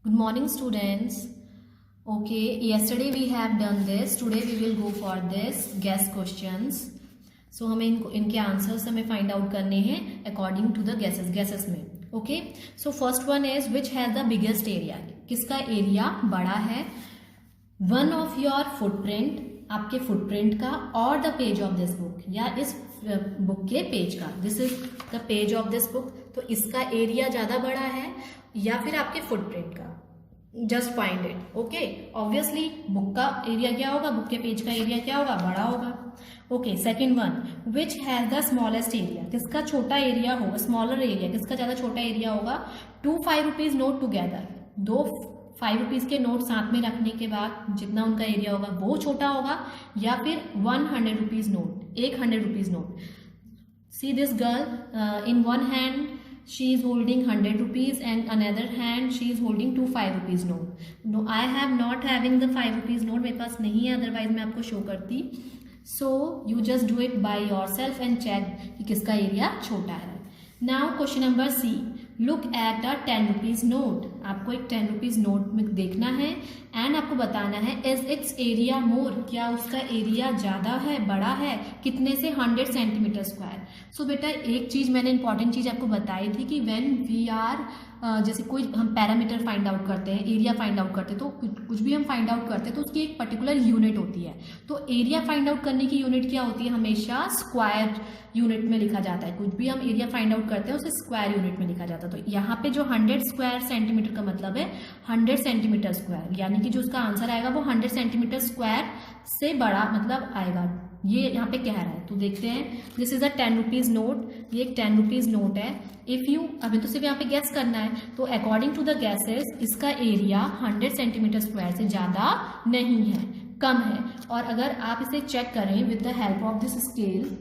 Good morning, students. Okay, yesterday we have done this. Today we will go for this guess questions. So हमें इनके answers हमें find out करने हैं according to the guesses में. Okay, so first one is which has the biggest area. किसका area बड़ा है? One of your footprint, आपके फुटप्रिंट का, और the page of this book, या इस बुक के पेज का. This is the page of this book. तो इसका एरिया ज्यादा बड़ा है या फिर आपके फुटप्रिंट का. Just find it. Okay, obviously book का एरिया क्या होगा, बुक के पेज का एरिया क्या होगा, बड़ा होगा. Okay, second one, which has the smallest area. किसका छोटा एरिया होगा, स्मॉलर एरिया, किसका ज्यादा छोटा एरिया होगा. 2 5 रुपीज नोट टूगेदर, 2 5 रुपीज के नोट साथ में रखने के बाद जितना उनका एरिया होगा वो छोटा होगा, या फिर 100 rupees note, 100 rupees note. See this girl, in one hand she is holding 100 rupees and another hand she is holding 2 5 rupees note. No, I have not having the 5 rupees note, मेरे पास नहीं है, otherwise मैं आपको show करती. So you just do it by yourself and check कि किसका area छोटा है. Now question number C, look at a 10 rupees note. आपको एक 10 rupees नोट में देखना है एंड आपको बताना है इज इट्स एरिया मोर, क्या उसका एरिया ज्यादा है, बड़ा है, कितने से, 100 सेंटीमीटर स्क्वायर. सो बेटा एक चीज मैंने इंपॉर्टेंट चीज आपको बताई थी कि व्हेन वी आर जैसे कोई हम पैरामीटर फाइंड आउट करते हैं, एरिया फाइंड आउट करते हैं, तो कुछ भी हम फाइंड आउट करते हैं तो उसकी एक पर्टिकुलर यूनिट होती है. तो एरिया फाइंड आउट करने की यूनिट क्या होती है, हमेशा स्क्वायर यूनिट में लिखा जाता है. कुछ भी हम एरिया फाइंड आउट करते हैं उसे स्क्वायर यूनिट में लिखा जाता है. तो यहाँ पे जो 100 स्क्वायर सेंटीमीटर का मतलब है 100 सेंटीमीटर स्क्वायर, यानी कि जो उसका आंसर आएगा वो 100 सेंटीमीटर स्क्वायर से बड़ा मतलब आएगा. ये यहाँ पे कह रहा है. तो देखते हैं, this is a 10 rupees note. ये एक 10 रुपीज नोट है. इफ यू, अभी तो सिर्फ यहाँ पे गैस करना है, तो अकॉर्डिंग टू द गैसेस इसका एरिया 100 सेंटीमीटर स्क्वायर से ज्यादा नहीं है, कम है. और अगर आप इसे चेक करें with the help of this scale,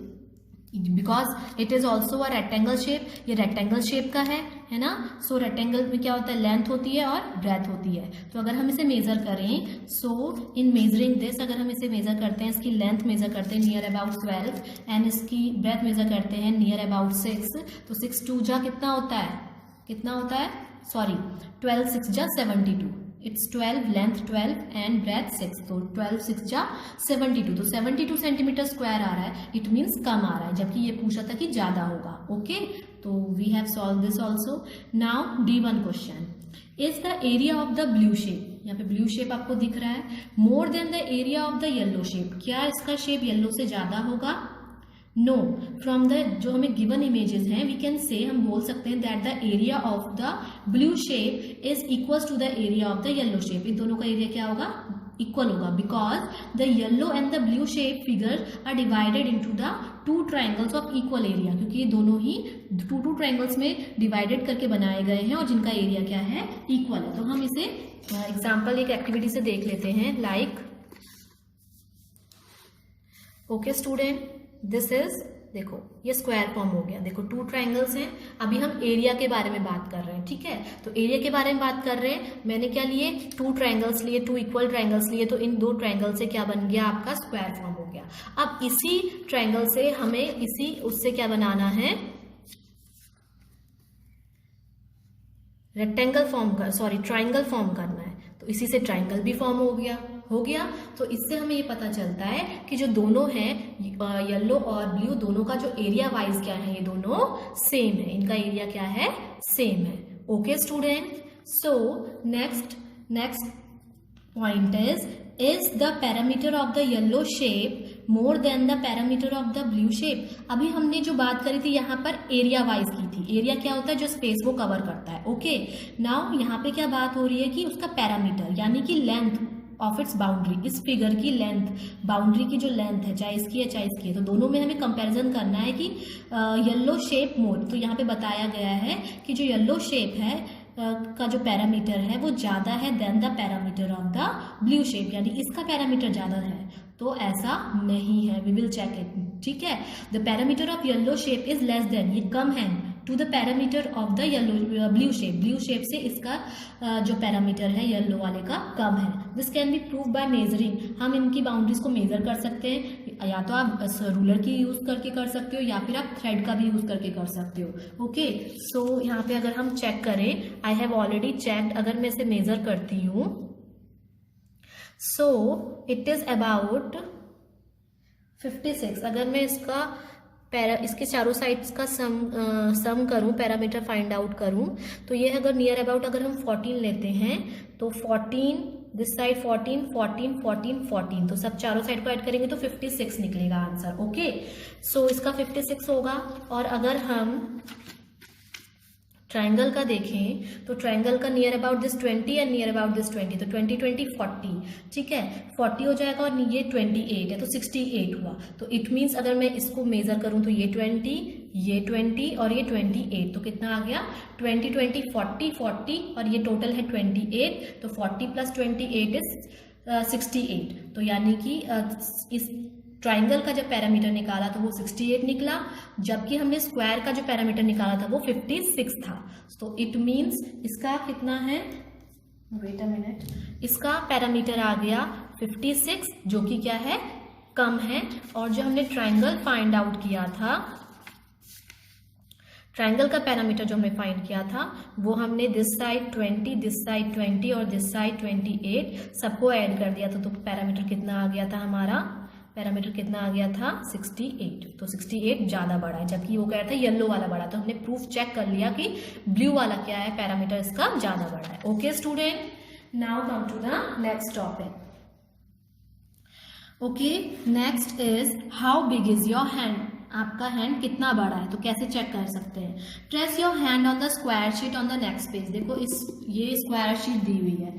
because it is also a rectangle shape, ये रेक्टेंगल शेप का है ना. सो रेक्टेंगल में क्या होता है, लेंथ होती है और ब्रेथ होती है. तो अगर हम इसे मेजर करें, सो इन मेजरिंग दिस, अगर हम इसे मेजर करते हैं, इसकी लेंथ मेजर करते हैं नियर अबाउट 12 एंड इसकी ब्रेथ मेजर करते हैं नियर अबाउट 6. तो 6 2 जा कितना होता है, कितना होता है, सॉरी 12 6 जा 72. It's 12, length 12 and breadth 6. तो 12 6 जा 72. तो 72 सेंटीमीटर स्क्वायर आ रहा है. इट मीन्स कम आ रहा है, जबकि ये पूछा था कि ज्यादा होगा. ओके, तो we have solve this also. Now D1 question, is the area of the blue shape, यहाँ पे ब्लू शेप आपको दिख रहा है, more than the area of the yellow shape. क्या इसका शेप येलो से ज्यादा होगा? नो. फ्रॉम द जो हमें गिवन इमेजेस हैं वी कैन से, हम बोल सकते हैं that the area of the blue shape is equal to the area of the yellow shape. इन दोनों का एरिया क्या होगा, इक्वल होगा, because the yellow and the blue shape figure are divided into the 2 triangles of equal area, क्योंकि ये दोनों ही 2 triangles में डिवाइडेड करके बनाए गए हैं और जिनका एरिया क्या है, इक्वल है. तो हम इसे एग्जाम्पल एक एक्टिविटी से देख लेते हैं. Like, okay student, this is, देखो ये स्क्वायर फॉर्म हो गया. देखो 2 ट्राइंगल्स हैं. अभी हम एरिया के बारे में बात कर रहे हैं, ठीक है. तो एरिया के बारे में बात कर रहे हैं. मैंने क्या लिए, 2 ट्राइंगल्स लिए, 2 इक्वल ट्राइंगल्स लिए. तो इन 2 ट्राइंगल से क्या बन गया, आपका स्क्वायर फॉर्म हो गया. अब इसी ट्राइंगल से हमें इसी उससे क्या बनाना है, रेक्टेंगल फॉर्म कर, सॉरी ट्राइंगल फॉर्म करना है. तो इसी से ट्राइंगल भी फॉर्म हो गया. तो इससे हमें ये पता चलता है कि जो दोनों हैं येलो और ब्लू, दोनों का जो एरिया वाइज क्या है, ये दोनों सेम है, इनका एरिया क्या है, सेम है. Okay student, so next point is the parameter of the yellow shape more than the parameter of the blue shape. अभी हमने जो बात करी थी यहाँ पर एरिया वाइज की थी. एरिया क्या होता है, जो स्पेस को कवर करता है. ओके, नाउ यहाँ पे क्या बात हो रही है कि उसका पैरामीटर यानी कि लेंथ ऑफ इट्स बाउंड्री, इस फिगर की लेंथ, बाउंड्री की जो लेंथ है, चाहे इसकी है चाहे इसकी है, तो दोनों में हमें कंपैरिजन करना है कि येलो शेप मोर. तो यहाँ पे बताया गया है कि जो येलो शेप है का जो पैरामीटर है वो ज्यादा है than the parameter of the blue shape, यानी इसका पैरामीटर ज्यादा है. तो ऐसा नहीं है, वी विल चेक इट, ठीक है. The parameter of yellow shape is less than, ये कम है, to the parameter of the yellow blue shape. Blue shape से इसका जो पैरामीटर है येलो वाले का कम है. This can be prove by measuring. हम इनकी बाउंड्रीज को मेजर कर सकते हैं. या तो आप रूलर की यूज़ करके कर सकते हो या फिर आप थ्रेड का भी यूज़ करके कर सकते हो। ओके, सो यहाँ पे अगर हम चेक करें, आई हैव ऑलरेडी चेक्ड, अगर मैं इसे मेजर करती हूँ, सो इट इज अबाउट 56। अगर मैं इसका इसके चारों साइड्स का सम करूं, पैरामीटर फाइंड आउट करूं, तो ये अगर नियर अबाउट अगर हम 14 लेते हैं तो 14, दिस साइड 14, 14, 14, 14, तो सब चारों साइड को ऐड करेंगे तो 56 निकलेगा आंसर। ओके, सो इसका 56 होगा। और अगर हम ट्राइंगल का देखें तो ट्राइंगल का near about this 20 and near about this 20, तो 20 20 40, ठीक है, 40 हो जाएगा और ये 28 है तो 68 हुआ। तो इट मीन्स अगर मैं इसको मेजर करूं तो ये 20, ये 20 और ये 28, तो कितना आ गया 20 20 40 40 और ये टोटल है 28, तो 40 प्लस 28 इज 68। तो यानी कि इस ट्राइंगल का जब पैरामीटर निकाला तो वो 68 निकला, जबकि हमने स्क्वायर का जो पैरामीटर निकाला था वो 56 था। तो इट मीन्स इसका कितना है, वेट अ मिनट, इसका पैरामीटर आ गया 56, जो कि क्या है, कम है। और जो हमने ट्राइंगल फाइंड आउट किया था, ट्राइंगल का पैरामीटर जो हमने फाइंड किया था वो हमने दिस साइड 20, दिस साइड 20 और दिस साइड 28 सबको ऐड कर दिया था, तो पैरामीटर कितना आ गया था, हमारा पैरामीटर कितना आ गया था 68। तो 68 ज्यादा बड़ा है, जबकि वो कह रहा था येलो वाला बड़ा, तो हमने प्रूफ चेक कर लिया कि ब्लू वाला क्या है, पैरामीटर इसका ज्यादा बड़ा है। Okay student, now come to the next topic. Okay, next is how big is your hand, आपका हैंड कितना बड़ा है, तो कैसे चेक कर सकते हैं। Trace your hand on the square sheet on the next page. देखो ये स्क्वायर शीट दी हुई है,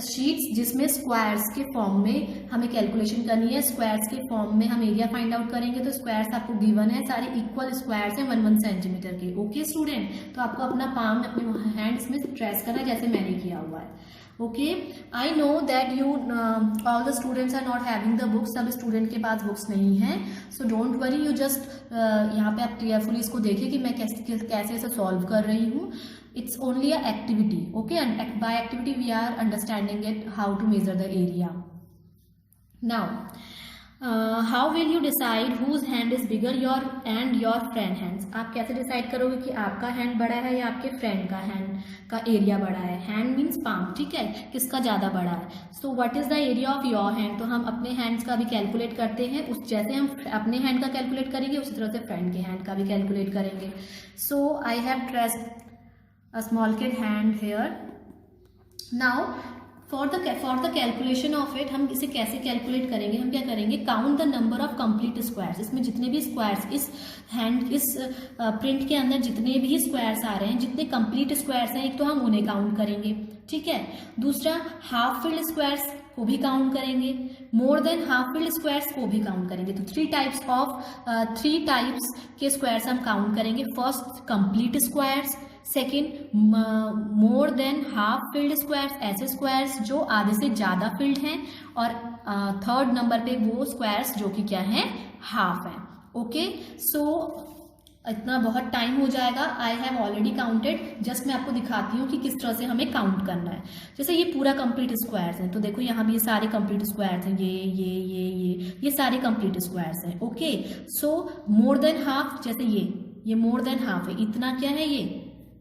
शीट्स जिसमें स्क्वायर्स के फॉर्म में हमें कैलकुलेशन करनी है। स्क्वायर्स के फॉर्म में हम एरिया फाइंड आउट करेंगे, तो स्क्वायर्स आपको गिवन है, सारे इक्वल स्क्वायर्स हैं 1 सेंटीमीटर के। ओके स्टूडेंट, तो आपको अपना पाम अपने हैंड्स में ट्रेस करना है जैसे मैंने किया हुआ है। Okay, I know that you all the students are not having the books, सब स्टूडेंट के पास बुक्स नहीं है, so don't worry, you just यहाँ पे आप केयरफुली इसको देखिए कि मैं कैसे इसे सॉल्व कर रही हूँ। It's only a activity, okay, and by activity we are understanding it how to measure the area. Now how will you decide whose hand is bigger, your and your friend hands? आप कैसे decide करोगे कि आपका hand बड़ा है या आपके friend का हैंड का एरिया बड़ा है। हैंड मीन्स पाम, ठीक है, किसका ज्यादा बड़ा है। So what is the area of your hand, तो हम अपने हैंड्स का भी कैलकुलेट करते हैं, उस जैसे हम अपने हैंड का कैलकुलेट करेंगे उसी तरह से फ्रेंड के हैंड का भी कैलकुलेट करेंगे। So I have traced a small kid hand here. Now for the calculation of it, हम इसे कैसे कैलकुलेट करेंगे, हम क्या करेंगे, count the number of complete squares. इसमें जितने भी स्क्वायर्स इस प्रिंट के अंदर जितने भी स्क्वायर्स आ रहे हैं, जितने कंप्लीट स्क्वायर्स हैं, एक तो हम उन्हें काउंट करेंगे, ठीक है। दूसरा हाफ फिल्ड स्क्वायर्स को भी काउंट करेंगे, मोर देन हाफ फिल्ड स्क्वायर्स को भी काउंट करेंगे। तो थ्री टाइप्स के स्क्वायर्स हम काउंट करेंगे। फर्स्ट कंप्लीट स्क्वायर्स, सेकेंड मोर देन हाफ फिल्ड स्क्वायर्स, ऐसे स्क्वायर्स जो आधे से ज्यादा फिल्ड हैं, और थर्ड नंबर पे वो स्क्वायर्स जो कि क्या है, हाफ है। ओके, सो इतना बहुत टाइम हो जाएगा, I have already counted, just मैं आपको दिखाती हूँ कि किस तरह से हमें काउंट करना है। जैसे ये पूरा कंप्लीट स्क्वायर्स है, तो देखो यहाँ भी ये सारे कंप्लीट स्क्वायर्स हैं, ये सारे कंप्लीट स्क्वायर्स हैं। ओके, सो मोर देन हाफ, जैसे ये मोर देन हाफ है, इतना क्या है,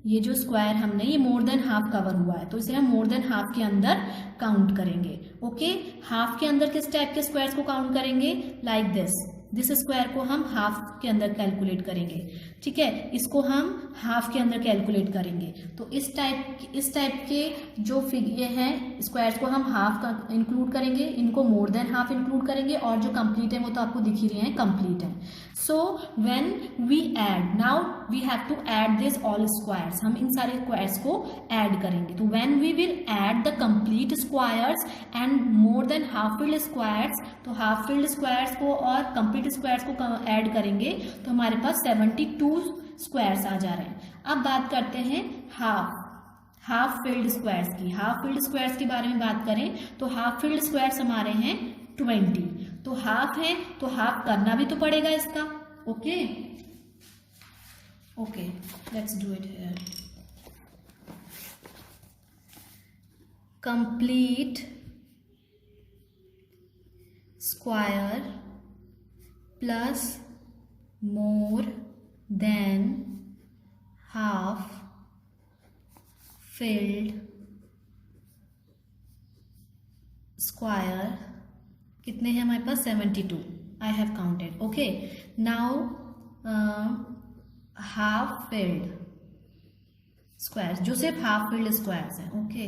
ये जो स्क्वायर हमने ये मोर देन हाफ कवर हुआ है, तो इसे हम मोर देन हाफ के अंदर काउंट करेंगे। ओके, हाफ के अंदर किस टाइप के स्क्वायर्स को काउंट करेंगे, लाइक दिस स्क्वायर को हम हाफ के अंदर कैलकुलेट करेंगे, ठीक है, इसको हम हाफ के अंदर कैलकुलेट करेंगे। तो इस टाइप के जो फिगर हैं स्क्वायर्स को हम हाफ का इंक्लूड करेंगे, इनको मोर देन हाफ इंक्लूड करेंगे, और जो कंप्लीट है वो तो आपको दिख ही रहे हैं, कंप्लीट है। So when we add, now we have to add this all squares, हम इन सारे स्क्वायर्स को ऐड करेंगे। तो when we will add the complete squares and more than half filled squares, तो हाफ फिल्ड स्क्वायर्स को और कंप्लीट स्क्वायर्स को ऐड करेंगे तो हमारे पास 72 स्क्वायर्स आ जा रहे हैं। अब बात करते हैं हाफ फिल्ड स्क्वायर्स की। हाफ फिल्ड स्क्वायर्स के बारे में बात करें तो हाफ फिल्ड स्क्वायर्स हमारे हैं 20, तो हाफ है तो हाफ करना भी तो पड़ेगा इसका। Okay, let's do it here. Complete square plus more than half field square कितने हैं हमारे पास 72 I have counted okay now half filled square जो सिर्फ हाफ फिल्ड स्क्वायर्स हैं ओके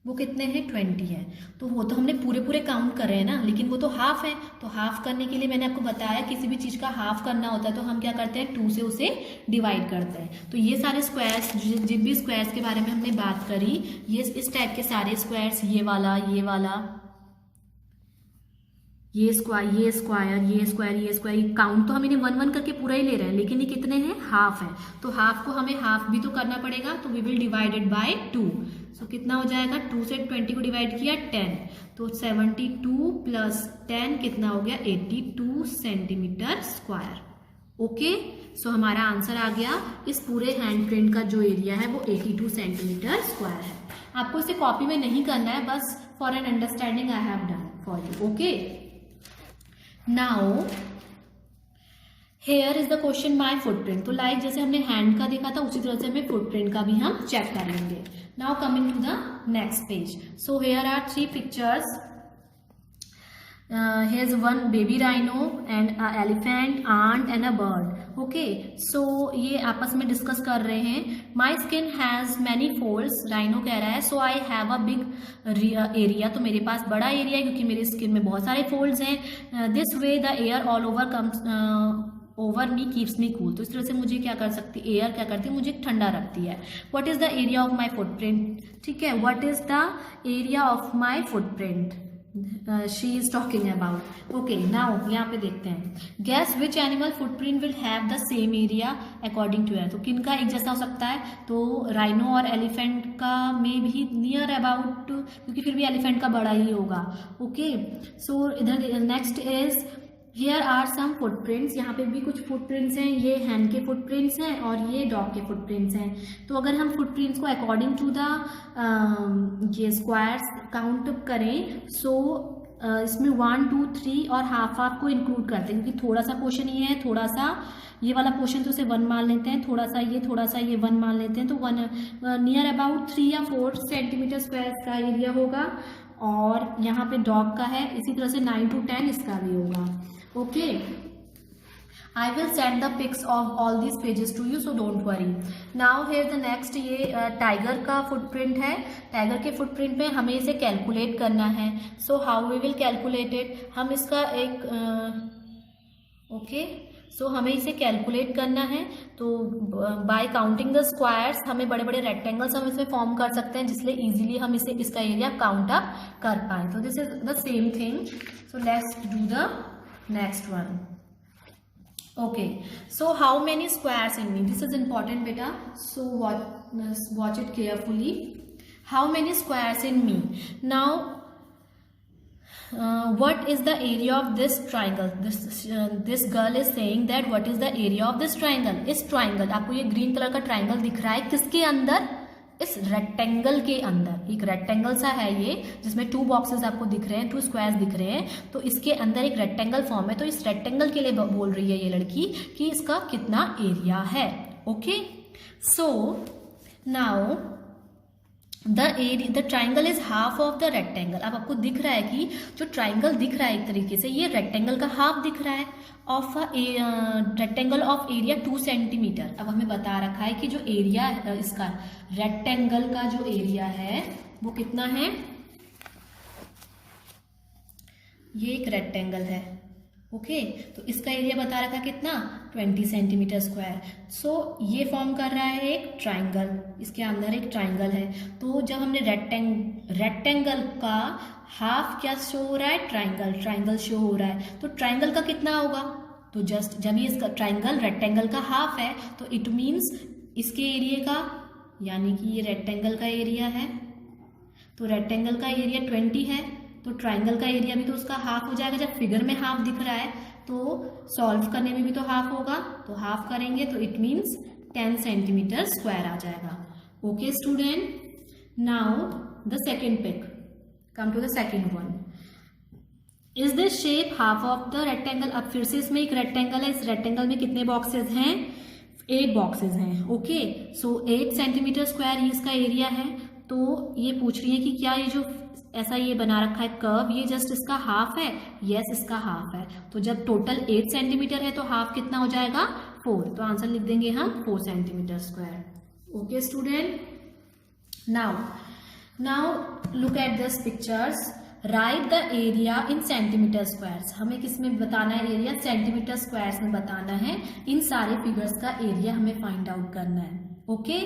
वो कितने हैं 20 है तो वो तो हमने पूरे पूरे काउंट कर रहे हैं ना लेकिन वो तो हाफ है तो हाफ करने के लिए मैंने आपको बताया किसी भी चीज़ का हाफ करना होता है तो हम क्या करते हैं 2 से उसे डिवाइड करते हैं तो ये सारे स्क्वायर्स जिन भी स्क्वायर्स के बारे में हमने बात करी ये इस टाइप के सारे स्क्वायर्स ये वाला ये स्क्वायर काउंट तो हम इन्हें 1 1 करके पूरा ही ले रहे हैं लेकिन ये कितने हैं हाफ है तो हाफ को हमें हाफ भी तो करना पड़ेगा तो वी विल डिवाइडेड बाय 2 सो कितना हो जाएगा 2 से 20 को डिवाइड किया 10 तो 72 प्लस 10 कितना हो गया 82 सेंटीमीटर स्क्वायर ओके सो हमारा आंसर आ गया इस पूरे हैंड प्रिंट का जो एरिया है वो 82 सेंटीमीटर स्क्वायर है आपको इसे कॉपी में नहीं करना है बस for an understanding I have done for you okay now here is the question my footprint तो लाइक जैसे हमने हैंड का देखा था उसी तरह से हमें फुटप्रिंट का भी हम चेक कर लेंगे now coming to the next page so here are 3 pictures here's one baby rhino and a elephant ant and a bird okay so ये आपस में डिस्कस कर रहे हैं my skin has many folds rhino कह रहा है so I have a big area तो मेरे पास बड़ा एरिया है क्योंकि मेरी स्किन में बहुत सारे फोल्ड्स हैं this way the air all over comes over me keeps me cool तो इस तरह से मुझे क्या कर सकती है एयर क्या करती है मुझे ठंडा रखती है what is the area of my footprint ठीक है what is the area of my footprint she is talking about okay now यहाँ पे देखते हैं guess which animal footprint will have the same area according to her तो किन का एक जैसा हो सकता है तो राइनो और एलिफेंट का में भी नियर अबाउट क्योंकि फिर भी एलिफेंट का बड़ा ही होगा ओके सो इधर next is here are some footprints यहाँ पे भी कुछ फुटप्रिंट्स हैं ये हैंड के फुटप्रिंट्स हैं और ये डॉग के फुटप्रिंट्स हैं तो अगर हम फुटप्रिंट्स को अकॉर्डिंग टू द ये स्क्वायर्स काउंट करें सो इसमें 1 2 3 और हाफ हाफ को इंक्लूड करते हैं क्योंकि थोड़ा सा पोर्शन ये है थोड़ा सा ये वाला पोर्शन तो उसे 1 मान लेते हैं थोड़ा सा ये 1 मान लेते हैं तो 1 नियर अबाउट 3 या 4 सेंटीमीटर स्क्वायर का एरिया होगा और यहाँ पे डॉग का है इसी तरह से 9 to 10 इसका भी होगा okay I will send the pics of all these pages to you so don't worry now here the next ये टाइगर का फुटप्रिंट है टाइगर के फुटप्रिंट में हमें इसे कैलकुलेट करना है so how we will calculate it हम इसका एक ओके सो हमें इसे कैलकुलेट करना है तो बाय काउंटिंग द स्क्वायर्स हमें बड़े बड़े रेक्टेंगल्स हम इसमें फॉर्म कर सकते हैं जिसलिए इजीली हम इसे इसका एरिया काउंट अप कर पाए तो this is the same thing so let's do the next one okay so how many squares in me this is important beta so watch it carefully how many squares in me now what is the area of this triangle this girl is saying that what is the area of this triangle इस triangle आपको ये green colour का triangle दिख रहा है किसके अंदर इस रेक्टेंगल के अंदर एक रेक्टेंगल सा है ये जिसमें 2 बॉक्सेस आपको दिख रहे हैं 2 स्क्वायर्स दिख रहे हैं तो इसके अंदर एक रेक्टेंगल फॉर्म है तो इस रेक्टेंगल के लिए बोल रही है ये लड़की कि इसका कितना एरिया है okay so now the triangle is half of the rectangle अब आपको दिख रहा है कि जो ट्राइंगल दिख रहा है एक तरीके से ये रेक्टेंगल का हाफ दिख रहा है of rectangle of area 2 centimetre अब हमें बता रखा है कि जो एरिया इसका रेक्टेंगल का जो एरिया है वो कितना है ये एक रेक्टेंगल है ओके तो इसका एरिया बता रखा कितना 20 सेंटीमीटर स्क्वायर सो ये फॉर्म कर रहा है एक ट्राइंगल इसके अंदर एक ट्राइंगल है तो जब हमने रेक्टेंगल का हाफ क्या शो हो रहा है ट्राइंगल शो हो रहा है तो ट्राइंगल का कितना होगा तो जस्ट जब ये इसका ट्राइंगल रेक्टेंगल का हाफ है तो इट मीन्स इसके एरिया का यानी कि ये रेक्टेंगल का एरिया है तो रेक्टेंगल का एरिया 20 है तो ट्राइंगल का एरिया भी तो उसका हाफ हो जाएगा जब फिगर में हाफ दिख रहा है तो सॉल्व करने में भी तो हाफ होगा तो हाफ करेंगे तो इट मीन्स 10 सेंटीमीटर स्क्वायर आ जाएगा okay student now the second pic come to the second one is this shape half of the rectangle. अब फिर से इसमें एक रेक्टेंगल है, इस रेक्टेंगल में कितने बॉक्सेस हैं, 8 बॉक्सेस हैं। ओके, सो 8 सेंटीमीटर स्क्वायर ये इसका एरिया है। तो ये पूछ रही है कि क्या ये जो ऐसा ये बना रखा है कर्व, ये जस्ट इसका हाफ है। यस, इसका हाफ है। तो जब टोटल 8 सेंटीमीटर है तो हाफ कितना हो जाएगा, 4। तो आंसर लिख देंगे हम 4 centimetre square. Okay student, now look at this pictures. Right the area in centimetre squares. हमें किस में बताना है एरिया, सेंटीमीटर स्क्वायर्स में बताना है। इन सारे फिगर्स का एरिया हमें फाइंड आउट करना है। Okay,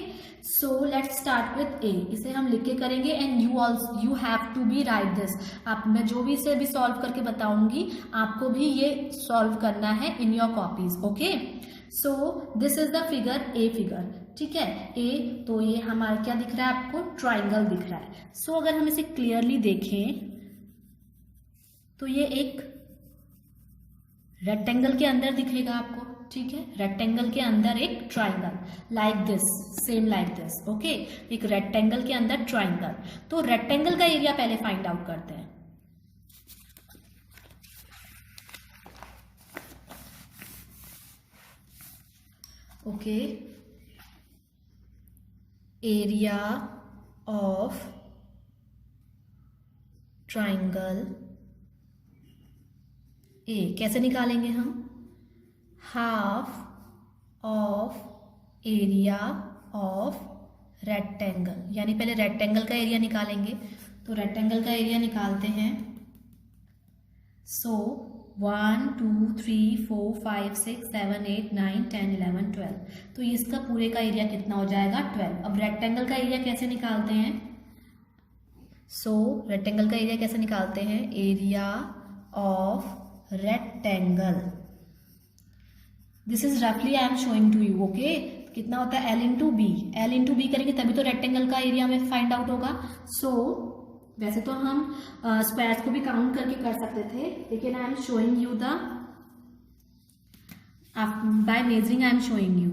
so let's start with A. इसे हम लिख के करेंगे and you have to be write this. आप, मैं जो भी इसे भी सॉल्व करके बताऊंगी आपको भी ये सॉल्व करना है in your copies. Okay, so this is the figure, a figure, ठीक है, ए। तो ये हमारा क्या दिख रहा है आपको, ट्राइंगल दिख रहा है। सो अगर हम इसे क्लियरली देखें तो ये एक रेक्टेंगल के अंदर दिखेगा आपको, ठीक है। रेक्टेंगल के अंदर एक triangle like this, same like this. Okay, एक रेक्टेंगल के अंदर ट्राइंगल। तो रेक्टेंगल का एरिया पहले फाइंड आउट करते हैं। Okay, area of triangle A कैसे निकालेंगे हम, half of area of rectangle, यानी पहले रेक्टेंगल का एरिया निकालेंगे। तो रेक्टेंगल का एरिया निकालते हैं। सो 1 2 3 4 5 6 7 8 9 10 11 12। तो इसका पूरे का एरिया कितना हो जाएगा, 12। अब रेक्टेंगल का एरिया कैसे निकालते हैं, सो रेक्टेंगल का एरिया कैसे निकालते हैं, area of rectangle, this is रफली I am showing to you. Okay, कितना होता है, L into B. L into B करेंगे तभी तो रेक्टेंगल का एरिया हमें फाइंड आउट होगा। सो वैसे तो हम स्क्वायर्स को भी काउंट करके कर सकते थे, लेकिन आई am showing you the, by measuring I am showing you.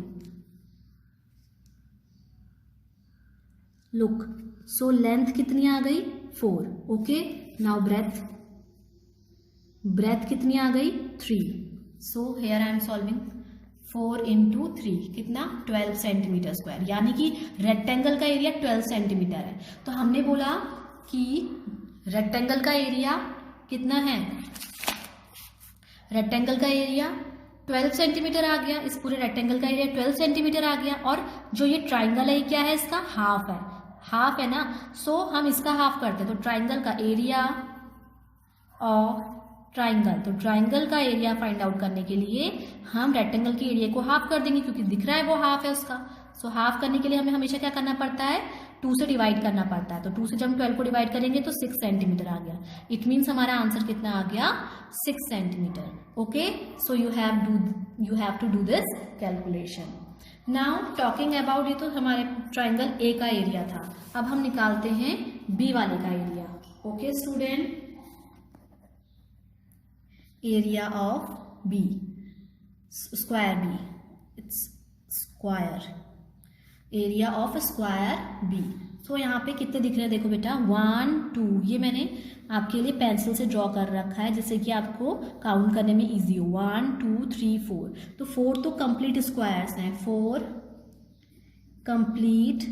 Look, so length कितनी आ गई, 4। ओके, नाउ ब्रेथ कितनी आ गई, 3। So here I am solving 4 into 3 कितना, 12 सेंटीमीटर स्क्वायर, यानी कि रेक्टेंगल का एरिया 12 सेंटीमीटर है। तो हमने बोला कि रेक्टेंगल का एरिया कितना है, रेक्टेंगल का एरिया 12 सेंटीमीटर आ गया। इस पूरे रेक्टेंगल का एरिया 12 सेंटीमीटर आ गया। और जो ये ट्राइंगल है क्या है, इसका हाफ है, हाफ है ना। सो हम इसका हाफ करते हैं। तो ट्राइंगल का एरिया ऑफ ट्राइंगल, तो ट्राइंगल का एरिया फाइंड आउट करने के लिए हम रेक्टेंगल के एरिया को हाफ कर देंगे, क्योंकि दिख रहा है वो हाफ है उसका। सो हाफ करने के लिए हमें हमेशा क्या करना पड़ता है, 2 से डिवाइड करना पड़ता है। तो 2 से जब 12 को डिवाइड करेंगे तो 6 सेंटीमीटर आ गया। इट मीन्स हमारा आंसर कितना आ गया, 6 centimetre. Okay, so you have to do this calculation. Now talking about, ये तो हमारे ट्राइंगल ए का एरिया था। अब हम निकालते हैं बी वाले का area. Okay student, area of B, square B, it's square, area of square B. तो यहाँ पे कितने दिख रहे हैं, देखो बेटा 1 2, ये मैंने आपके लिए पेंसिल से ड्रॉ कर रखा है जिससे कि आपको काउंट करने में इजी हो। 1 2 3 4, तो 4 तो कंप्लीट स्क्वायर्स हैं, 4 कंप्लीट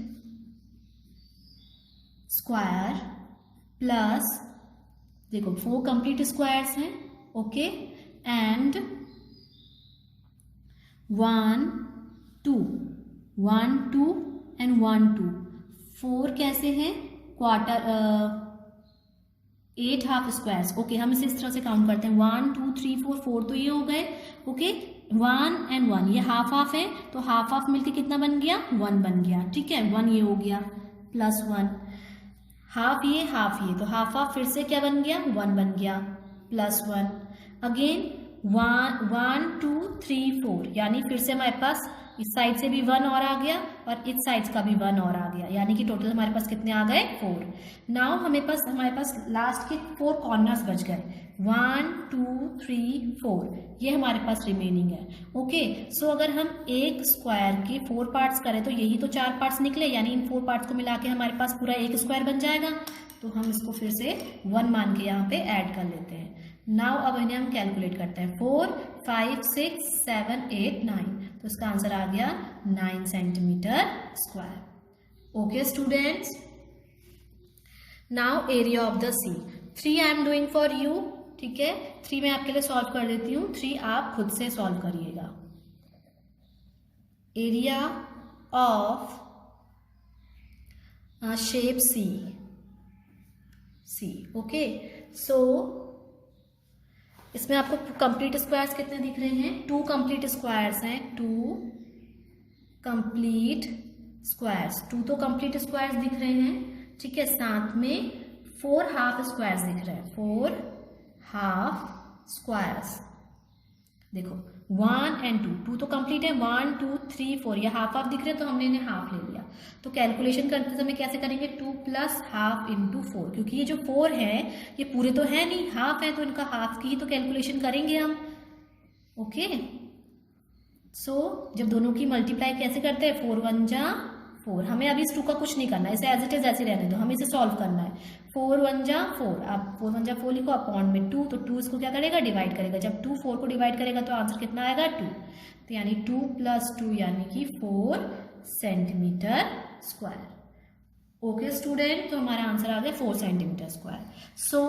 स्क्वायर प्लस, देखो 4 कंप्लीट स्क्वायर्स हैं। ओके, एंड 1 2 1 2 एंड 1 2, 4 कैसे हैं, क्वार्टर, 8 हाफ स्क्वायर्स। ओके, हम इसे इस तरह से काउंट करते हैं, 1 2 3 4, 4 तो ये हो गए। ओके, 1 एंड 1, ये हाफ हाफ है, तो हाफ हाफ मिलके कितना बन गया, 1 बन गया। ठीक है, 1 ये हो गया प्लस 1, हाफ ये, तो हाफ हाफ फिर से क्या बन गया, 1 बन गया प्लस 1, अगेन 1 2 3 4, यानी फिर से हमारे पास इस साइड से भी 1 और आ गया और इस साइड का भी 1 और आ गया, यानी कि टोटल हमारे पास कितने आ गए, 4। नाउ हमारे पास लास्ट के 4 कॉर्नर्स बच गए, 1 2 3 4, ये हमारे पास रिमेनिंग है। ओके, सो अगर हम एक स्क्वायर के 4 पार्ट्स करें तो यही तो 4 पार्ट्स निकले, यानी इन 4 पार्ट्स को मिला के हमारे पास पूरा एक स्क्वायर बन जाएगा। तो हम इसको फिर से 1 मान के यहाँ पे ऐड कर लेते हैं। नाउ अब इन्हें हम कैलकुलेट करते हैं। 4, 5, 6, 7, 8, 9, तो इसका आंसर आ गया 9 centimetre square. Okay students, now area of the C. 3 I am doing for you, ठीक है, 3 मैं आपके लिए सॉल्व कर देती हूँ, 3 आप खुद से सॉल्व करिएगा। Area of shape C, okay. So इसमें आपको कंप्लीट स्क्वायर्स कितने दिख रहे हैं? 2 कंप्लीट स्क्वायर्स हैं, 2 कंप्लीट स्क्वायर्स, 2 तो कंप्लीट स्क्वायर्स दिख रहे हैं, ठीक है। साथ में 4 हाफ स्क्वायर्स दिख रहे हैं, 4 हाफ स्क्वायर्स। देखो 1 and 2, 2 तो कंप्लीट है, 1 2 3 4, ये हाफ हाफ दिख रहे हैं तो हमने इन्हें हाफ ले लिया। तो कैलकुलेशन करते समय कैसे करेंगे? 2 + हाफ × 4, क्योंकि ये जो 4 है ये पूरे तो है नहीं, हाफ है, तो इनका हाफ की ही तो कैलकुलेशन करेंगे हम। ओके, सो जब दोनों की मल्टीप्लाई कैसे करते हैं? 4 1 जा 4। हमें अभी इस 2 का कुछ नहीं करना है, इसे एज इट इज ऐसे रहने दो, हमें इसे सॉल्व करना है। 4 1 जा 4, आप 4 1 जा 4 लिखो, अपॉन में 2, तो 2 इसको क्या करेगा? डिवाइड करेगा। जब 2 4 को डिवाइड करेगा तो आंसर कितना आएगा? 2। तो यानी 2 + 2 यानी कि 4 सेंटीमीटर स्क्वायर। ओके स्टूडेंट, तो हमारा आंसर आ गया 4 centimetre square. So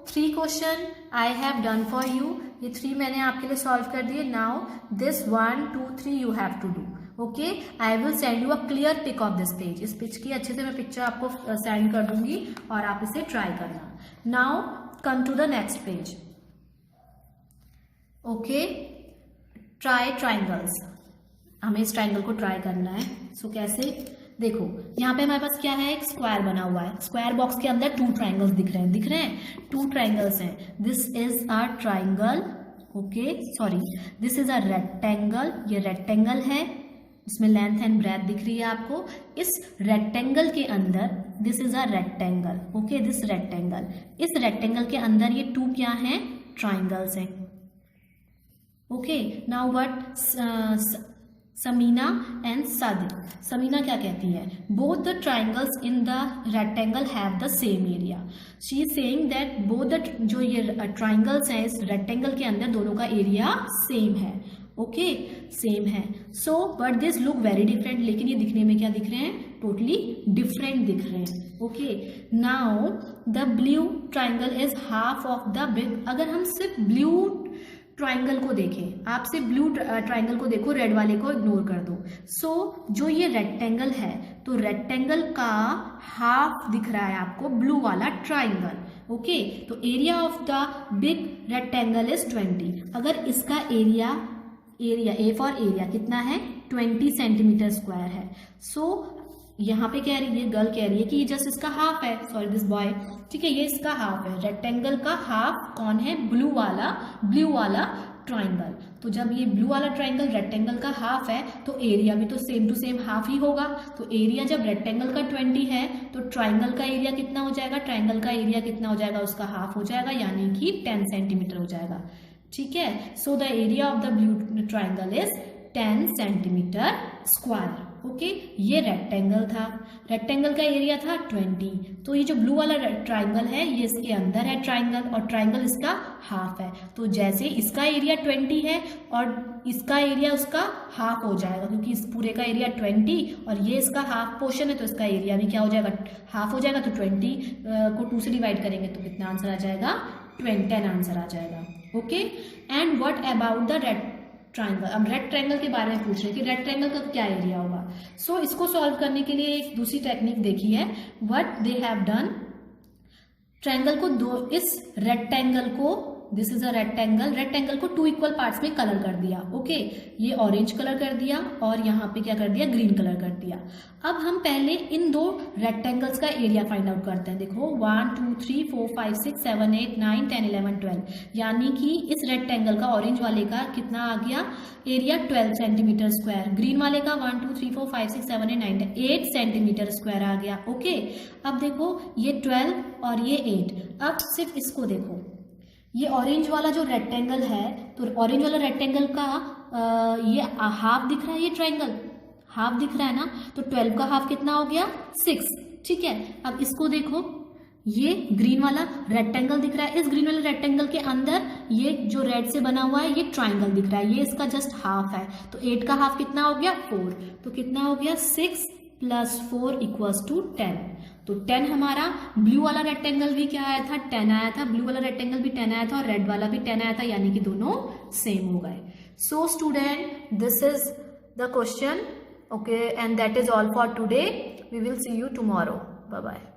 3 question I have done for you, ये 3 मैंने आपके लिए सॉल्व कर दिए। Now this 1 2 3 you have to do. Okay, I will send you a clear pic of this page. इस पेज की अच्छे से मैं पिक्चर आपको सेंड कर दूंगी और आप इसे ट्राई करना। Now come to the next page. Okay, try triangles, हमें इस ट्राइंगल को ट्राई करना है। सो कैसे? देखो यहाँ पे हमारे पास क्या है? एक स्क्वायर बना हुआ है, स्क्वायर बॉक्स के अंदर 2 ट्राइंगल्स दिख रहे हैं, 2 ट्राइंगल्स हैं। This is a triangle, okay, sorry, this is a rectangle, ये रेक्टेंगल है, इसमें लेंथ एंड ब्रेथ दिख रही है आपको। इस रेक्टेंगल के अंदर, this is a rectangle, okay, this rectangle, इस रेक्टेंगल के अंदर ये 2 क्या हैं? ट्राइंगल्स हैं। Okay, now what Sameena and Sadiq. Sameena क्या कहती है? Both the triangles in the rectangle have the same area. She is saying that both the, जो ये ट्राइंगल्स हैं इस रेक्टेंगल के अंदर, दोनों का एरिया सेम है। ओके, सेम है। So but this look very different, लेकिन ये दिखने में क्या दिख रहे हैं? टोटली डिफरेंट दिख रहे हैं। Okay, now the blue triangle is half of the big. अगर हम सिर्फ ब्लू ट्राइंगल को देखें, आप सिर्फ ब्लू ट्राइंगल को देखो, रेड वाले को इग्नोर कर दो। सो जो ये रेक्टेंगल है, तो रेक्टेंगल का हाफ दिख रहा है आपको ब्लू वाला ट्राइंगल। ओके, तो area of the big rectangle is 20। अगर इसका एरिया ए फॉर एरिया कितना है? 20 सेंटीमीटर स्क्वायर है। सो यहाँ पे कह रही है, गर्ल कह रही है कि जस्ट इसका हाफ है, सॉरी दिस बॉय, ठीक है, ये इसका हाफ है। रेक्टेंगल का हाफ कौन है? ब्लू वाला ट्राइंगल। तो जब ये ब्लू वाला ट्राइंगल रेक्टेंगल का हाफ है तो एरिया भी तो सेम टू सेम हाफ ही होगा। तो एरिया जब रेक्टेंगल का 20 है तो ट्राइंगल का एरिया कितना हो जाएगा? ट्राइंगल का एरिया कितना हो जाएगा? उसका हाफ हो जाएगा, यानी कि 10 सेंटीमीटर हो जाएगा। ठीक है, so the area of the blue triangle is 10 centimetre square. Okay, ये रेक्टेंगल था, रेक्टेंगल का एरिया था 20। तो ये जो ब्लू वाला ट्राइंगल है ये इसके अंदर है ट्राइंगल, और ट्राइंगल इसका हाफ है। तो जैसे इसका एरिया 20 है और इसका एरिया उसका हाफ हो जाएगा, क्योंकि इस पूरे का एरिया 20 और ये इसका हाफ पोर्शन है, तो इसका एरिया भी क्या हो जाएगा? हाफ हो जाएगा। तो 20 को 2 से डिवाइड करेंगे तो कितना आंसर आ जाएगा? 10 आंसर आ जाएगा। Okay, and what about the red triangle? अब रेड ट्राइंगल के बारे में पूछ रहे हैं कि रेड ट्राइंगल का क्या एरिया होगा। सो इसको सॉल्व करने के लिए एक दूसरी टेक्निक देखी है। What they have done, triangle को इस रेक्टेंगल को, दिस इज अ रेक्टेंगल को 2 इक्वल पार्ट्स में कलर कर दिया। ओके, ये ऑरेंज कलर कर दिया और यहाँ पे क्या कर दिया? ग्रीन कलर कर दिया। अब हम पहले इन 2 रेक्टेंगल्स का एरिया फाइंड आउट करते हैं। देखो 1 2 3 4 5 6 7 8 9 10 11 12, यानी कि इस रेक्टेंगल का ऑरेंज वाले का कितना आ गया? Area 12 centimetre square. ग्रीन वाले का 1 2 3 4 5 6 7 8 9 8 सेंटीमीटर स्क्वायर आ गया। ओके, अब देखो ये 12 और ये 8। अब सिर्फ इसको देखो, ये ऑरेंज वाला जो रेक्टेंगल है, तो ऑरेंज वाला रेक्टेंगल का ये हाफ दिख रहा है, ये ट्राइंगल हाफ दिख रहा है ना, तो 12 का हाफ कितना हो गया? 6। ठीक है, अब इसको देखो, ये ग्रीन वाला रेक्टेंगल दिख रहा है, इस ग्रीन वाले रेक्टेंगल के अंदर ये जो रेड से बना हुआ है ये ट्राइंगल दिख रहा है, ये इसका जस्ट हाफ है, तो 8 का हाफ कितना हो गया 4, तो कितना हो गया 6 + 4 = 10। तो 10 हमारा ब्लू वाला रेक्टेंगल भी क्या आया था 10 आया था, ब्लू वाला रेक्टेंगल भी 10 आया था और रेड वाला भी 10 आया था, यानी कि दोनों सेम हो गए। So student, this is the question, okay, and that is all for today. We will see you tomorrow. Bye bye.